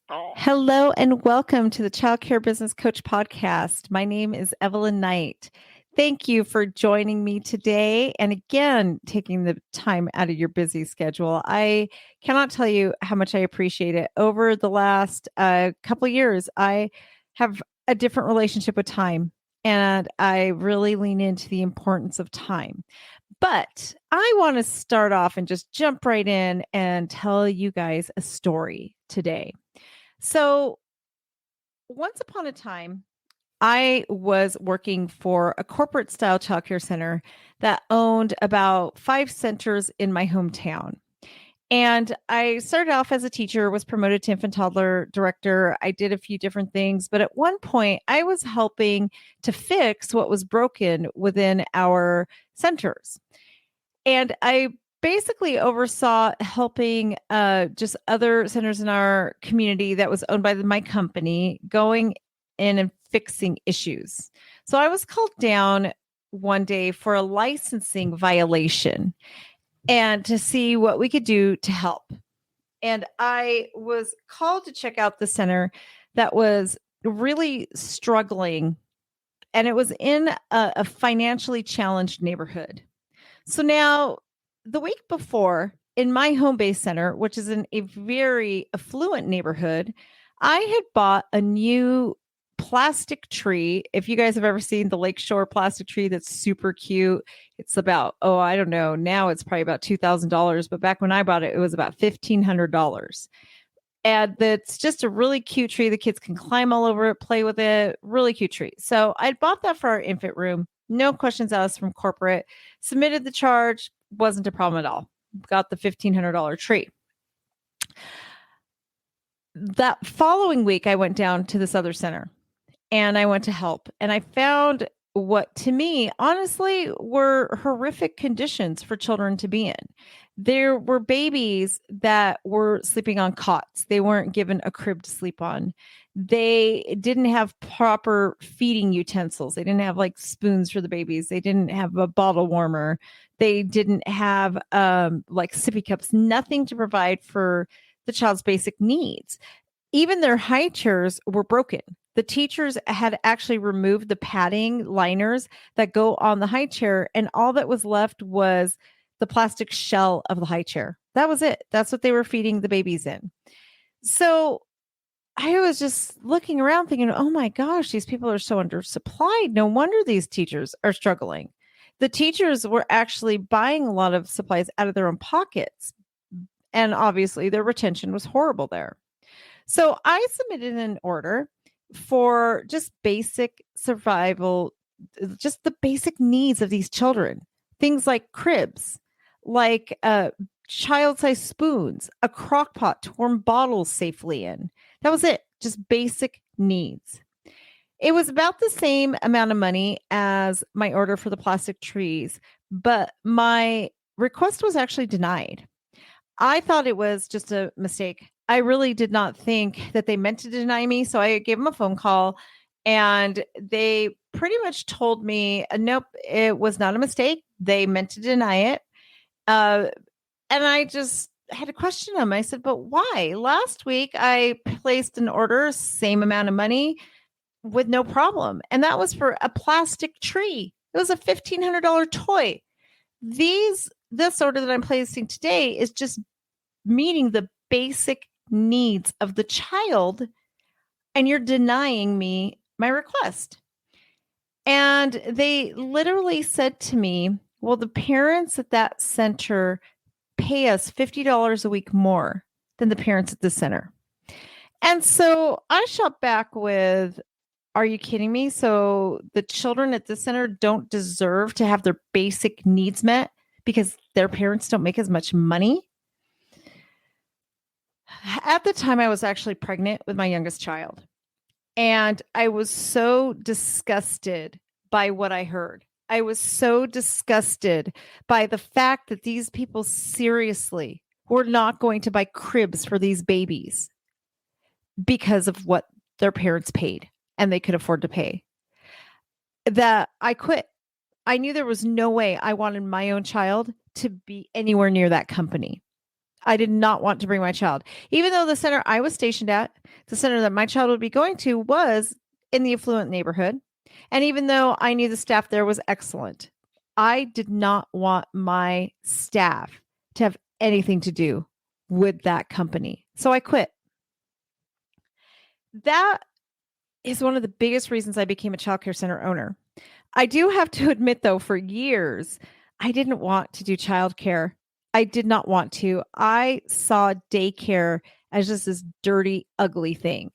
Hello and welcome to the Child Care Business Coach Podcast. My name is Evelyn Knight. Thank you for joining me today and again taking the time out of your busy schedule. I cannot tell you how much I appreciate it. Over the last couple years, I have a different relationship with time and I really lean into the importance of time. But I want to start off and just jump right in and tell you guys a story today. So, once upon a time, I was working for a corporate style childcare center that owned about 5 centers in my hometown. And I started off as a teacher, was promoted to infant toddler director. I did a few different things, but at one point, I was helping to fix what was broken within our centers. And I basically oversaw helping just other centers in our community that was owned by my company going in and fixing issues. So I was called down one day for a licensing violation and to see what we could do to help. And I was called to check out the center that was really struggling, and it was in a financially challenged neighborhood. So now, the week before, in my home base center, which is in a very affluent neighborhood, I had bought a new plastic tree. If you guys have ever seen the Lakeshore plastic tree that's super cute, it's about, oh, I don't know. Now it's probably about $2,000. But back when I bought it, it was about $1,500. And it's just a really cute tree. The kids can climb all over it, play with it. Really cute tree. So I bought that for our infant room. No questions asked from corporate. Submitted the charge. Wasn't a problem at all. Got the $1,500 tree. That following week, I went down to this other center and I went to help. And I found what to me, honestly, were horrific conditions for children to be in. There were babies that were sleeping on cots. They weren't given a crib to sleep on. They didn't have proper feeding utensils. They didn't have like spoons for the babies. They didn't have a bottle warmer. They didn't have like sippy cups, nothing to provide for the child's basic needs. Even their high chairs were broken. The teachers had actually removed the padding liners that go on the high chair, and all that was left was the plastic shell of the high chair. That was it. That's what they were feeding the babies in. So I was just looking around thinking, oh my gosh, these people are so undersupplied. No wonder these teachers are struggling. The teachers were actually buying a lot of supplies out of their own pockets. And obviously, their retention was horrible there. So I submitted an order for just basic survival, just the basic needs of these children. Things like cribs, like child-sized spoons, a crock pot to warm bottles safely in. That was it, just basic needs. It was about the same amount of money as my order for the plastic trees, but my request was actually denied. I thought it was just a mistake. I really did not think that they meant to deny me. So I gave them a phone call and they pretty much told me, nope, it was not a mistake. They meant to deny it. Uh, and I just had to question them. I said, but why? Last week I placed an order, same amount of money with no problem. And that was for a plastic tree. It was a $1,500 toy. This order that I'm placing today is just meeting the basic needs of the child, and you're denying me my request. And they literally said to me, well, the parents at that center pay us $50 a week more than the parents at the center. And so I shot back with, are you kidding me? So the children at the center don't deserve to have their basic needs met because their parents don't make as much money? At the time, I was actually pregnant with my youngest child. And I was so disgusted by what I heard. I was so disgusted by the fact that these people seriously were not going to buy cribs for these babies because of what their parents paid and they could afford to pay. That I quit. I knew there was no way I wanted my own child to be anywhere near that company. I did not want to bring my child, even though the center I was stationed at, the center that my child would be going to, was in the affluent neighborhood. And even though I knew the staff there was excellent, I did not want my staff to have anything to do with that company. So I quit. That is one of the biggest reasons I became a childcare center owner. I do have to admit, though, for years, I didn't want to do childcare. I did not want to. I saw daycare as just this dirty, ugly thing.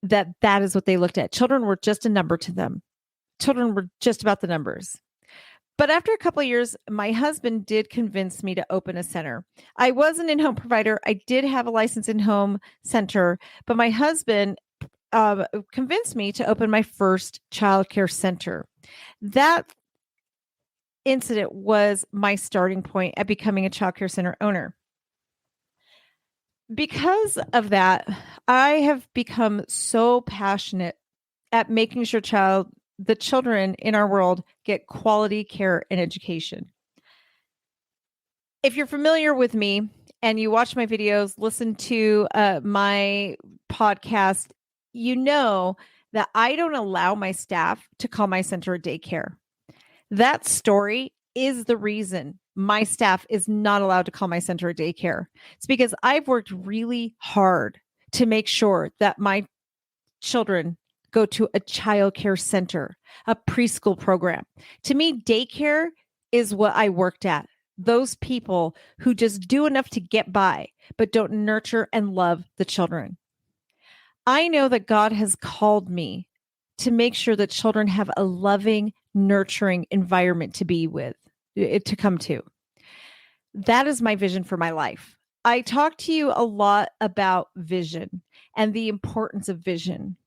That is what they looked at. Children were just a number to them. Children were just about the numbers. But after a couple of years, my husband did convince me to open a center. I was an in-home provider. I did have a license in-home center, but my husband convinced me to open my first childcare center. That incident was my starting point at becoming a childcare center owner. Because of that, I have become so passionate at making sure the children in our world get quality care and education. If you're familiar with me and you watch my videos, listen to my podcast, you know that I don't allow my staff to call my center a daycare. That story is the reason my staff is not allowed to call my center a daycare. It's because I've worked really hard to make sure that my children go to a child care center, a preschool program. To me, daycare is what I worked at. Those people who just do enough to get by, but don't nurture and love the children. I know that God has called me to make sure that children have a loving, nurturing environment to be with, to come to. That is my vision for my life. I talk to you a lot about vision and the importance of vision.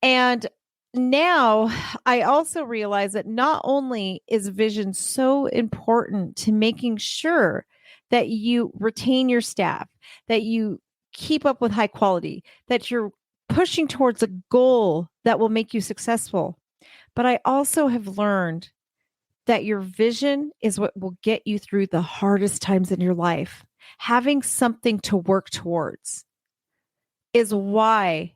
And now I also realize that not only is vision so important to making sure that you retain your staff, that you keep up with high quality, that you're pushing towards a goal that will make you successful. But I also have learned that your vision is what will get you through the hardest times in your life. Having something to work towards is why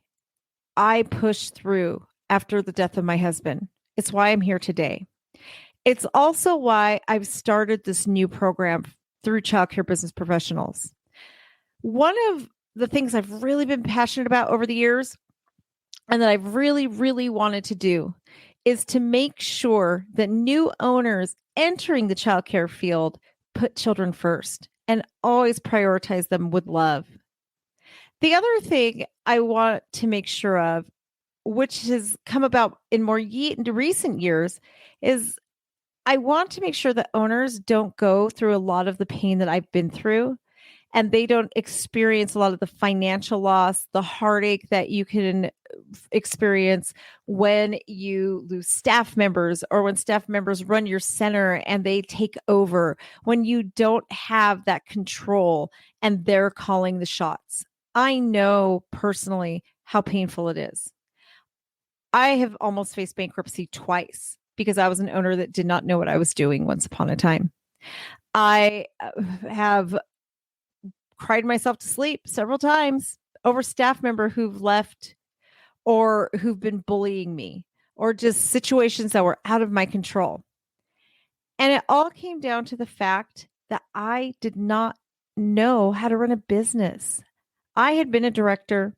I pushed through after the death of my husband. It's why I'm here today. It's also why I've started this new program through Child Care Business Professionals. One of the things I've really been passionate about over the years and that I've really, really wanted to do is to make sure that new owners entering the childcare field put children first and always prioritize them with love. The other thing I want to make sure of, which has come about in more recent years, is I want to make sure that owners don't go through a lot of the pain that I've been through, and they don't experience a lot of the financial loss, the heartache that you can experience when you lose staff members or when staff members run your center and they take over, when you don't have that control and they're calling the shots. I know personally how painful it is. I have almost faced bankruptcy twice because I was an owner that did not know what I was doing once upon a time. I have cried myself to sleep several times over staff member who've left or who've been bullying me or just situations that were out of my control. And it all came down to the fact that I did not know how to run a business. I had been a director.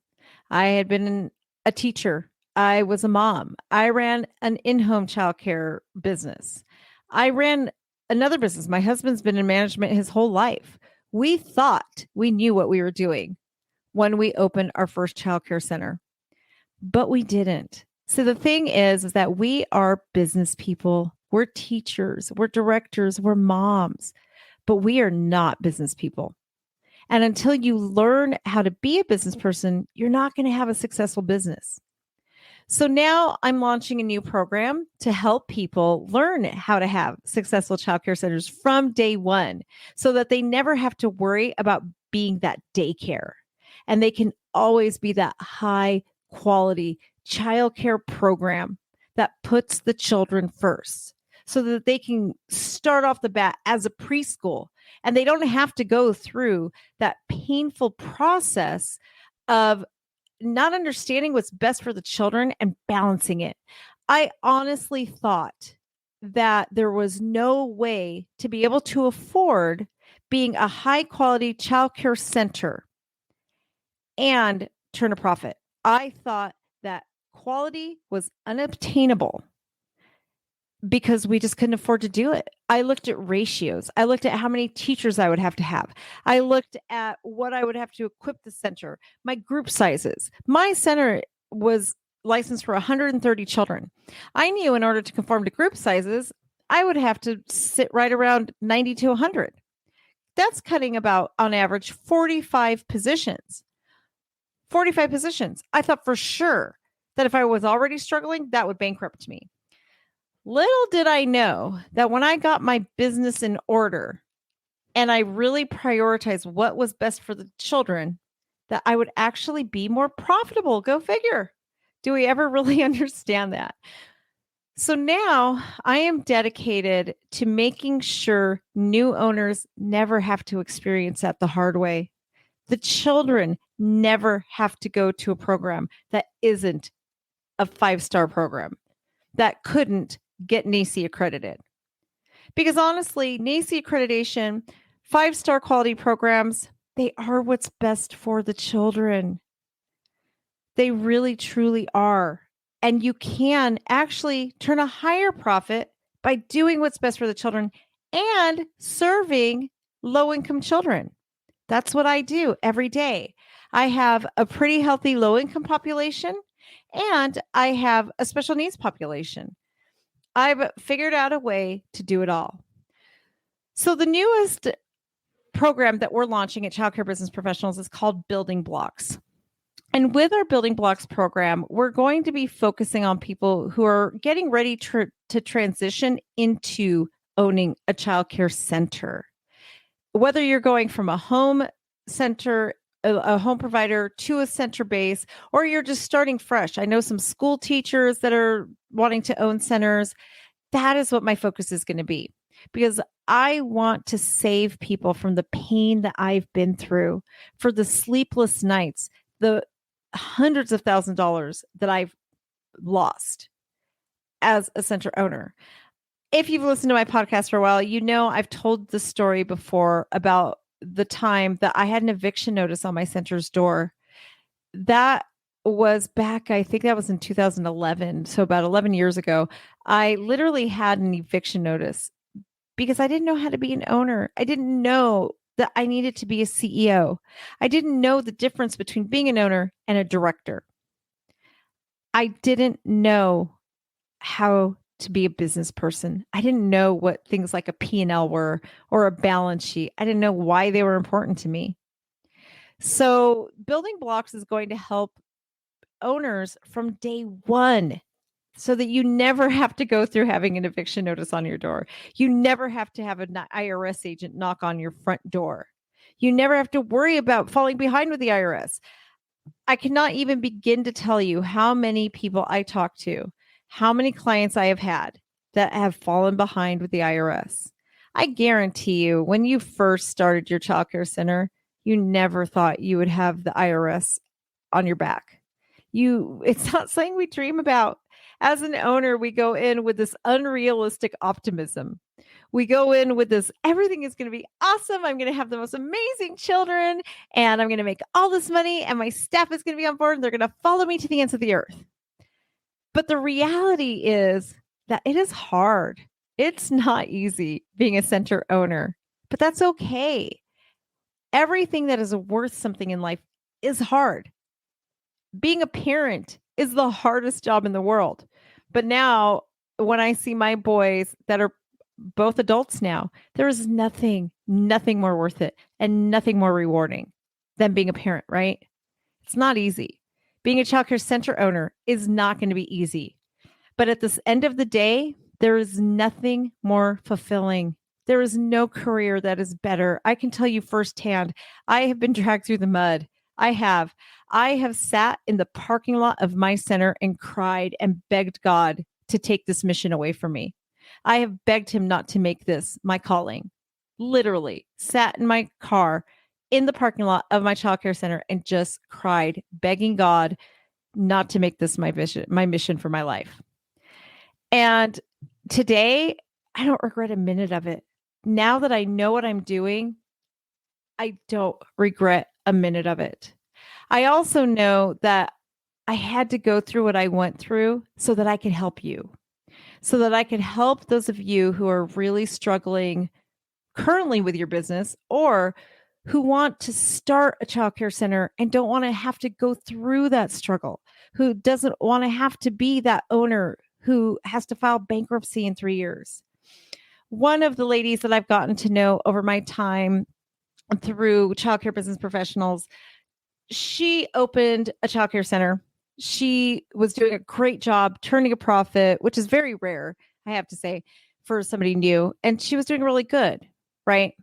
I had been a teacher. I was a mom. I ran an in-home childcare business. I ran another business. My husband's been in management his whole life. We thought we knew what we were doing when we opened our first childcare center, but we didn't. So the thing is that we are business people. We're teachers. We're directors. We're moms, but we are not business people. And until you learn how to be a business person, you're not going to have a successful business. So now I'm launching a new program to help people learn how to have successful childcare centers from day one so that they never have to worry about being that daycare. And they can always be that high quality childcare program that puts the children first so that they can start off the bat as a preschool And they don't have to go through that painful process of not understanding what's best for the children and balancing it. I honestly thought that there was no way to be able to afford being a high quality childcare center and turn a profit. I thought that quality was unobtainable because we just couldn't afford to do it. I looked at ratios. I looked at how many teachers I would have to have. I looked at what I would have to equip the center, my group sizes. My center was licensed for 130 children. I knew in order to conform to group sizes, I would have to sit right around 90 to 100. That's cutting about, on average, 45 positions. 45 positions. I thought for sure that if I was already struggling, that would bankrupt me. Little did I know that when I got my business in order and I really prioritized what was best for the children, that I would actually be more profitable. Go figure. Do we ever really understand that? So now I am dedicated to making sure new owners never have to experience that the hard way. The children never have to go to a program that isn't a 5-star program, that couldn't get NAEYC accredited. Because honestly, NAEYC accreditation, 5-star quality programs, they are what's best for the children. They really, truly are. And you can actually turn a higher profit by doing what's best for the children and serving low-income children. That's what I do every day. I have a pretty healthy low-income population and I have a special needs population. I've figured out a way to do it all. So the newest program that we're launching at Child Care Business Professionals is called Building Blocks. And with our Building Blocks program, we're going to be focusing on people who are getting ready to transition into owning a child care center. Whether you're going from a home center, a home provider to a center base, or you're just starting fresh. I know some school teachers that are wanting to own centers. That is what my focus is going to be, because I want to save people from the pain that I've been through, for the sleepless nights, the hundreds of thousands of dollars that I've lost as a center owner. If you've listened to my podcast for a while, you know I've told the story before about the time that I had an eviction notice on my center's door. That was back, I think that was in 2011. So about 11 years ago, I literally had an eviction notice because I didn't know how to be an owner. I didn't know that I needed to be a CEO. I didn't know the difference between being an owner and a director. I didn't know how to be a business person. I didn't know what things like a P&L were or a balance sheet. I didn't know why they were important to me. So Building Blocks is going to help owners from day one so that you never have to go through having an eviction notice on your door. You never have to have an IRS agent knock on your front door. You never have to worry about falling behind with the IRS. I cannot even begin to tell you how many people I talk to, how many clients I have had that have fallen behind with the IRS. I guarantee you, when you first started your child care center, you never thought you would have the IRS on your back. It's not something we dream about. As an owner, we go in with this unrealistic optimism. We go in with this, everything is going to be awesome. I'm going to have the most amazing children and I'm going to make all this money and my staff is going to be on board and they're going to follow me to the ends of the earth. But the reality is that it is hard. It's not easy being a center owner, but that's okay. Everything that is worth something in life is hard. Being a parent is the hardest job in the world. But now when I see my boys that are both adults now, there is nothing more worth it and nothing more rewarding than being a parent, right? It's not easy. Being a childcare center owner is not going to be easy. But at this end of the day, there is nothing more fulfilling. There is no career that is better. I can tell you firsthand, I have been dragged through the mud. I have sat in the parking lot of my center and cried and begged God to take this mission away from me. I have begged him not to make this my calling. literally sat in my car in the parking lot of my childcare center and just cried, begging God not to make this my mission for my life. And today, I don't regret a minute of it. Now that I know what I'm doing, I don't regret a minute of it. I also know that I had to go through what I went through so that I could help you, so that I could help those of you who are really struggling currently with your business or who want to start a childcare center and don't want to have to go through that struggle, who doesn't want to have to be that owner who has to file bankruptcy in 3 years. One of the ladies that I've gotten to know over my time through childcare business professionals, she opened a childcare center. She was doing a great job turning a profit, which is very rare, I have to say, for somebody new. And she was doing really good, right?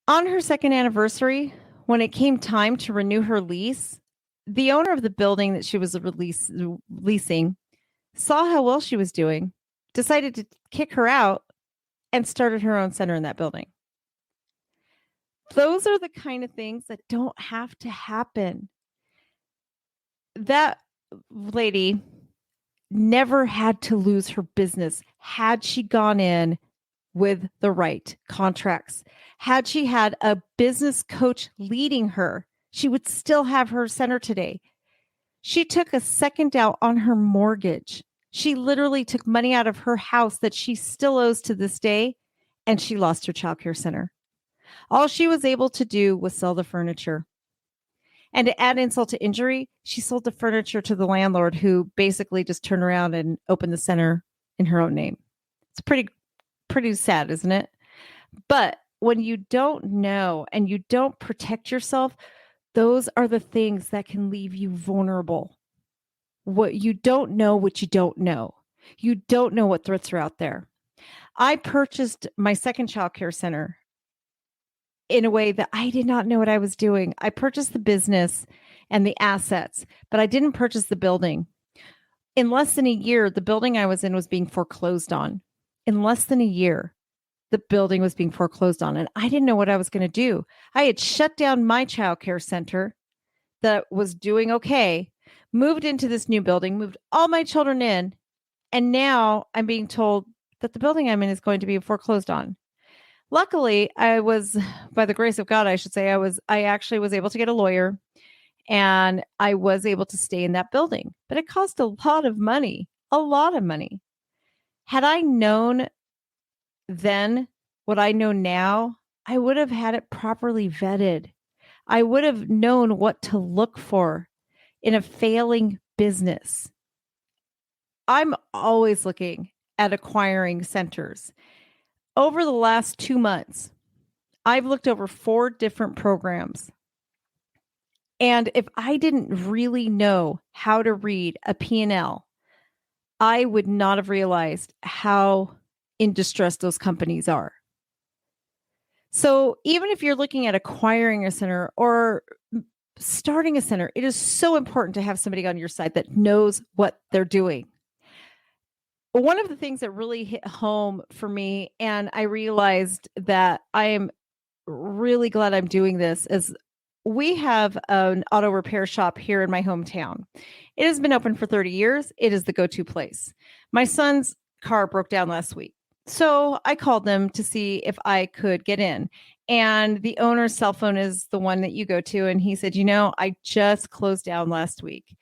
On her second anniversary, when it came time to renew her lease, the owner of the building that she was leasing saw how well she was doing, decided to kick her out, and started her own center in that building. Those are the kind of things that don't have to happen. That lady never had to lose her business had she gone in with the right contracts. Had she had a business coach leading her, she would still have her center today. She took a second out on her mortgage. She literally took money out of her house that she still owes to this day, and she lost her childcare center. All she was able to do was sell the furniture. And to add insult to injury, she sold the furniture to the landlord who basically just turned around and opened the center in her own name. It's pretty sad, isn't it? But when you don't know and you don't protect yourself, those are the things that can leave you vulnerable. What you don't know, what you don't know. You don't know what threats are out there. I purchased my second childcare center in a way that I did not know what I was doing. I purchased the business and the assets, but I didn't purchase the building. In less than a year, the building I was in was being foreclosed on. In less than a year, the building was being foreclosed on, and I didn't know what I was going to do. I had shut down my childcare center that was doing okay, moved into this new building, moved all my children in, and now I'm being told that the building I'm in is going to be foreclosed on. Luckily, I was, by the grace of God, I should say, I actually was able to get a lawyer and I was able to stay in that building. But it cost a lot of money, a lot of money. Had I known then what I know now, I would have had it properly vetted. I would have known what to look for in a failing business. I'm always looking at acquiring centers. Over the last 2 months, I've looked over 4 different programs. And if I didn't really know how to read a P&L, I would not have realized how in distress those companies are. So even if you're looking at acquiring a center or starting a center, it is so important to have somebody on your side that knows what they're doing. One of the things that really hit home for me, and I realized that I am really glad I'm doing this, is we have an auto repair shop here in my hometown. It has been open for 30 years. It is the go-to place. My son's car broke down last week. So I called them to see if I could get in. And the owner's cell phone is the one that you go to. And he said, I just closed down last week.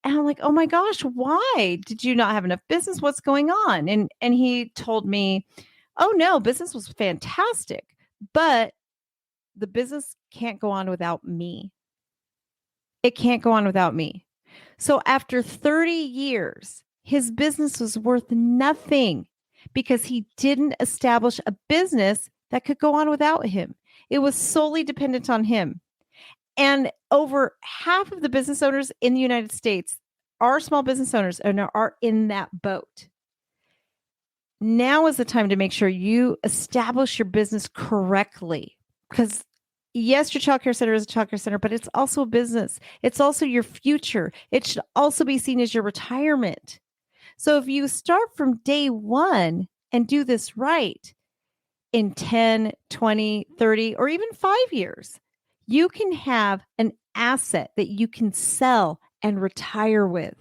And I'm like, oh my gosh, why? Did you not have enough business? What's going on? And he told me, oh no, business was fantastic, but the business can't go on without me. It can't go on without me. So after 30 years, his business was worth nothing because he didn't establish a business that could go on without him. It was solely dependent on him. And over half of the business owners in the United States are small business owners and are in that boat. Now is the time to make sure you establish your business correctly. Because yes, your childcare center is a childcare center, but it's also a business. It's also your future. It should also be seen as your retirement. So if you start from day one and do this right, in 10, 20, 30, or even 5 years. You can have an asset that you can sell and retire with.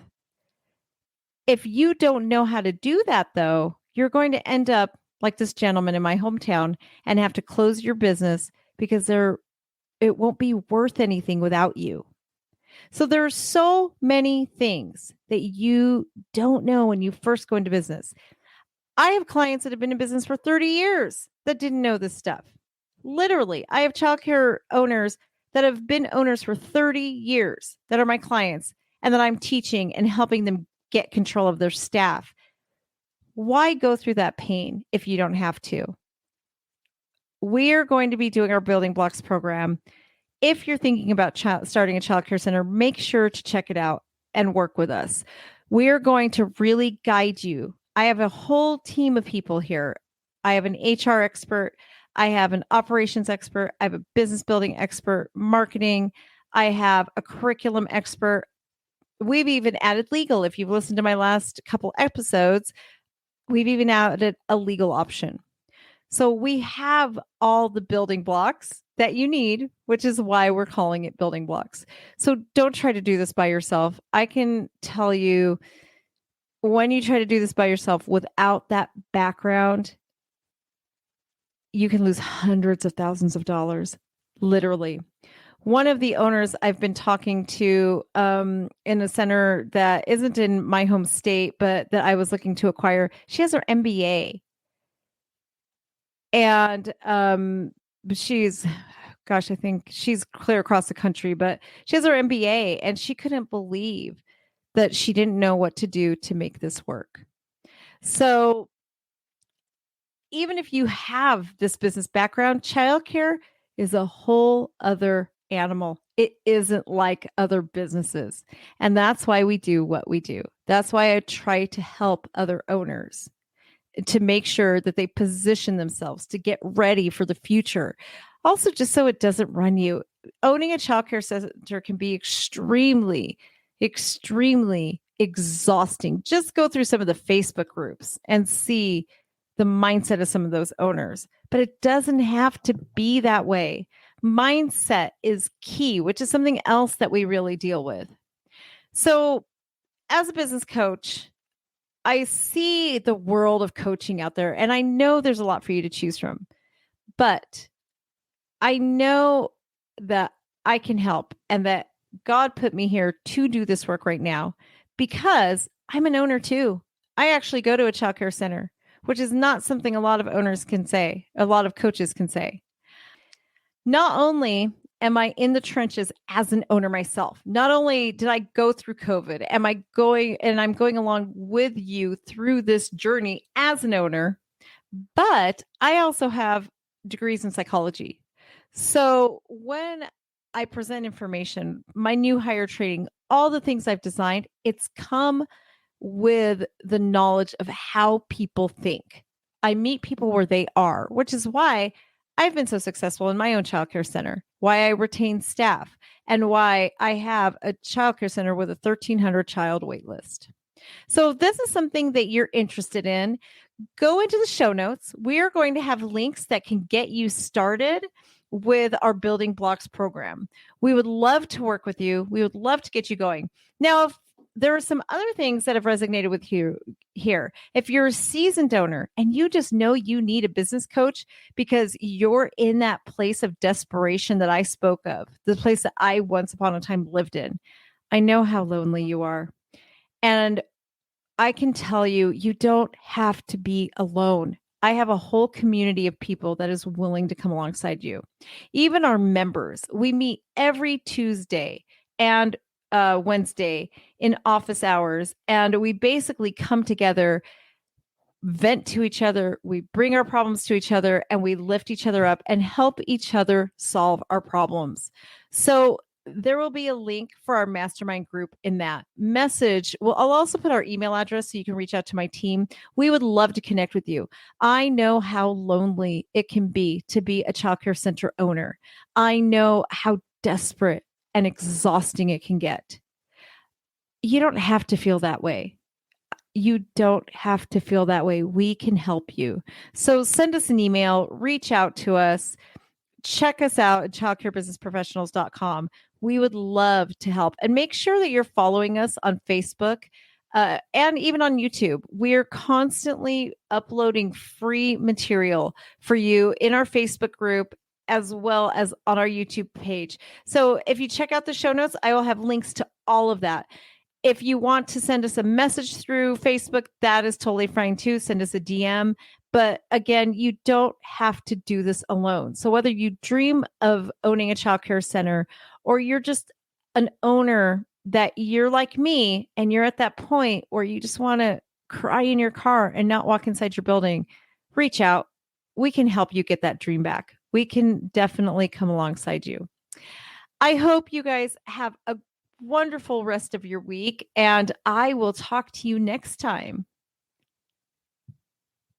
If you don't know how to do that, though, you're going to end up like this gentleman in my hometown and have to close your business because it won't be worth anything without you. So there are so many things that you don't know when you first go into business. I have clients that have been in business for 30 years that didn't know this stuff. Literally, I have childcare owners that have been owners for 30 years that are my clients and that I'm teaching and helping them get control of their staff. Why go through that pain if you don't have to? We are going to be doing our building blocks program. If you're thinking about starting a childcare center, make sure to check it out and work with us. We are going to really guide you. I have a whole team of people here. I have an HR expert. I have an operations expert. I have a business building expert, marketing. I have a curriculum expert. We've even added legal. If you've listened to my last couple episodes, we've even added a legal option. So we have all the building blocks that you need, which is why we're calling it building blocks. So don't try to do this by yourself. I can tell you, when you try to do this by yourself without that background, you can lose hundreds of thousands of dollars, literally. One of the owners I've been talking to in a center that isn't in my home state, but that I was looking to acquire, she has her MBA. And she's, gosh, I think she's clear across the country, but she has her MBA and she couldn't believe that she didn't know what to do to make this work. So even if you have this business background, childcare is a whole other animal. It isn't like other businesses. And that's why we do what we do. That's why I try to help other owners to make sure that they position themselves to get ready for the future. Also, just so it doesn't run you. Owning a childcare center can be extremely, extremely exhausting. Just go through some of the Facebook groups and see the mindset of some of those owners. But it doesn't have to be that way. Mindset is key, which is something else that we really deal with. So, as a business coach, I see the world of coaching out there, and I know there's a lot for you to choose from, but I know that I can help and that God put me here to do this work right now because I'm an owner too. I actually go to a childcare center, which is not something a lot of owners can say, a lot of coaches can say. Not only am I in the trenches as an owner myself, not only did I go through COVID, I'm going along with you through this journey as an owner, but I also have degrees in psychology. So when I present information, my new hire training, all the things I've designed, it's come with the knowledge of how people think. I meet people where they are, which is why I've been so successful in my own childcare center, why I retain staff, and why I have a childcare center with a 1,300 child wait list. So if this is something that you're interested in, go into the show notes. We are going to have links that can get you started with our Building Blocks program. We would love to work with you. We would love to get you going. Now, if there are some other things that have resonated with you here. If you're a seasoned owner and you just know you need a business coach because you're in that place of desperation that I spoke of, the place that I once upon a time lived in, I know how lonely you are. And I can tell you, you don't have to be alone. I have a whole community of people that is willing to come alongside you. Even our members, we meet every Tuesday and Wednesday in office hours, and we basically come together, vent to each other, we bring our problems to each other, and we lift each other up and help each other solve our problems. So there will be a link for our mastermind group in that message. Well, I'll also put our email address so you can reach out to my team. We would love to connect with you. I know how lonely it can be to be a childcare center owner. I know how desperate and exhausting it can get. You don't have to feel that way. You don't have to feel that way. We can help you. So send us an email, reach out to us, check us out at childcarebusinessprofessionals.com. We would love to help. And make sure that you're following us on Facebook and even on YouTube. We're constantly uploading free material for you in our Facebook group as well as on our YouTube page. So if you check out the show notes, I will have links to all of that. If you want to send us a message through Facebook, that is totally fine too. Send us a DM. But again, you don't have to do this alone. So whether you dream of owning a childcare center or you're just an owner that you're like me and you're at that point where you just want to cry in your car and not walk inside your building, reach out. We can help you get that dream back. We can definitely come alongside you. I hope you guys have a wonderful rest of your week, and I will talk to you next time.